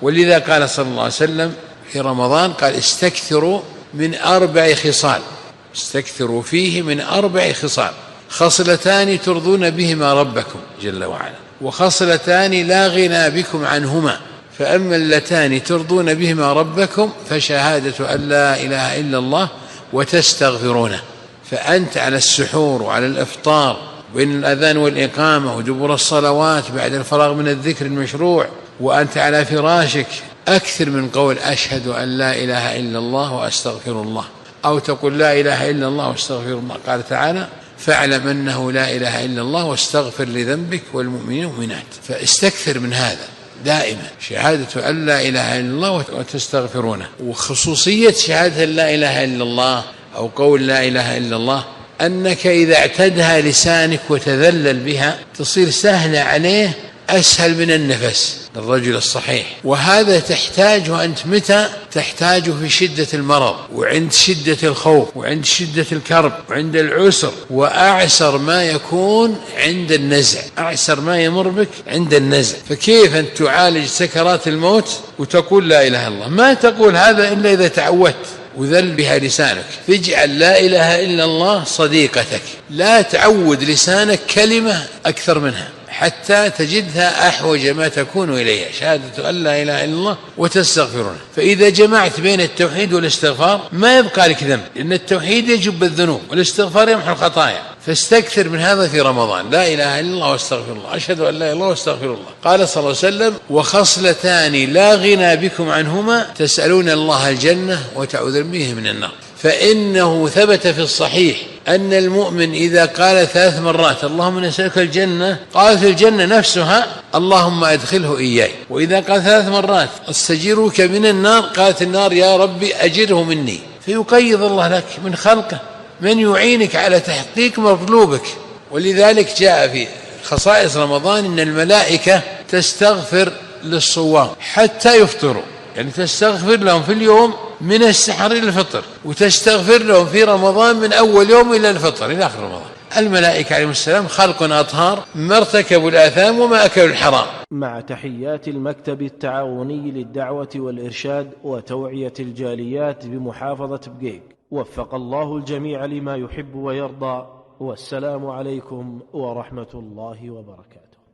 ولذا قال صلى الله عليه وسلم في رمضان قال استكثروا من 4 خصال، استكثروا فيه من 4 خصال: خصلتان ترضون بهما ربكم جل وعلا، وخصلتان لا غنى بكم عنهما، فأما اللتان ترضون بهما ربكم فشهادة أن لا إله إلا الله وتستغفرونه. فأنت على السحور وعلى الإفطار بين الأذان والإقامة ودبر الصلوات بعد الفراغ من الذكر المشروع وأنت على فراشك أكثر من قول أشهد أن لا إله إلا الله وأستغفر الله، أو تقول لا إله إلا الله واستغفر الله. قال تعالى: فاعلم أنه لا إله إلا الله واستغفر لذنبك والمؤمنين والمؤمنات. فاستكثر من هذا دائما، شهادة أن لا إله إلا الله وتستغفرونه. وخصوصية شهادة لا إله إلا الله أو قول لا إله إلا الله أنك إذا اعتدها لسانك وتذلل بها تصير سهلة عليه، أسهل من النفس للرجل الصحيح. وهذا تحتاجه أنت متى؟ تحتاجه في شدة المرض وعند شدة الخوف وعند شدة الكرب وعند العسر، وأعسر ما يكون عند النزع، أعسر ما يمر بك عند النزع. فكيف أنت تعالج سكرات الموت وتقول لا إله إلا الله؟ ما تقول هذا إلا إذا تعودت وذل بها لسانك. فاجعل لا إله إلا الله صديقتك، لا تعود لسانك كلمة أكثر منها حتى تجدها أحوج ما تكون إليها، شهادة أن لا إله إلا الله وتستغفرونه. فإذا جمعت بين التوحيد والاستغفار ما يبقى لك ذنب، لأن التوحيد يجب الذنوب والاستغفار يمحو الخطايا. فاستكثر من هذا في رمضان: لا إله إلا الله واستغفر الله، أشهد أن لا إله إلا الله واستغفر الله. قال صلى الله عليه وسلم: وخصلتان لا غنى بكم عنهما تسألون الله الجنة وتعوذون به من النار. فإنه ثبت في الصحيح أن المؤمن إذا قال 3 مرات اللهم نسألك الجنة، قالت الجنة نفسها اللهم أدخله إياي. وإذا قال 3 مرات استجيرك من النار، قالت النار يا ربي أجره مني. فيقيض الله لك من خلقه من يعينك على تحقيق مطلوبك. ولذلك جاء في خصائص رمضان إن الملائكة تستغفر للصوام حتى يفطروا، يعني تستغفر لهم في اليوم من السحر إلى الفطر، وتستغفر لهم في رمضان من أول يوم إلى الفطر إلى آخر رمضان. الملائكة عليهم السلام خلق أطهار ما ارتكبوا الآثام وما أكلوا الحرام. مع تحيات المكتب التعاوني للدعوة والإرشاد وتوعية الجاليات بمحافظة بقيق، وفق الله الجميع لما يحب ويرضى، والسلام عليكم ورحمة الله وبركاته.